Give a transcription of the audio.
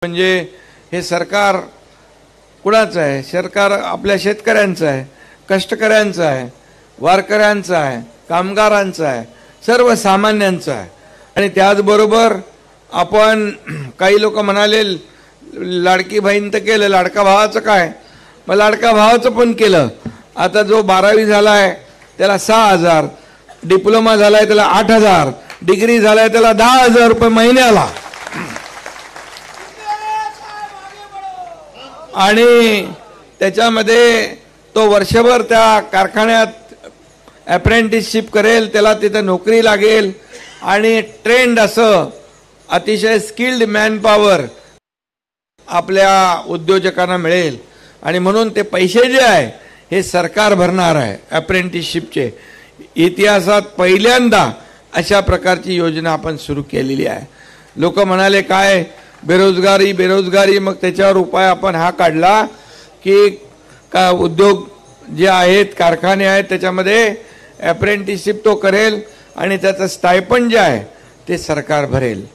म्हणजे हे सरकार कुणाचं आहे? सरकार आपल्या शेतकऱ्यांचं आहे, कष्टकऱ्यांचं आहे, वारकऱ्यांचं आहे, कामगारांचं आहे, सर्वसामान्यांचं आहे. आणि त्याचबरोबर आपण काही लोक म्हणाले लाडकी बहीण तर केलं, लाडका भावाचं काय? मग लाडका भावाचं पण केलं. आता जो 12वी झालाय त्याला 6,000, डिप्लोमा झालाय त्याला 8,000, डिग्री झालाय त्याला 10,000 रुपये महिन्याला. आणि त्याच्यामध्ये तो वर्षभर त्या कारखान्यात अप्रेंटिसशिप करेल, त्याला तिथं नोकरी लागेल आणि ट्रेंड असं अतिशय स्किल्ड मॅनपॉवर आपल्या उद्योजकांना मिळेल. आणि म्हणून ते पैसे जे आहे हे सरकार भरणार आहे. अप्रेंटिसशिपचे इतिहासात पहिल्यांदा अशा प्रकारची योजना आपण सुरू केलेली आहे. लोक म्हणाले काय बेरोजगारी, मग त्याच्यावर उपाय आपण हा काढला की का उद्योग जे आहेत, कारखाने आहेत, त्याच्यामध्ये अप्रेंटिसशिप तो करेल आणि त्याचं स्टायपंड जे आहे ते सरकार भरेल.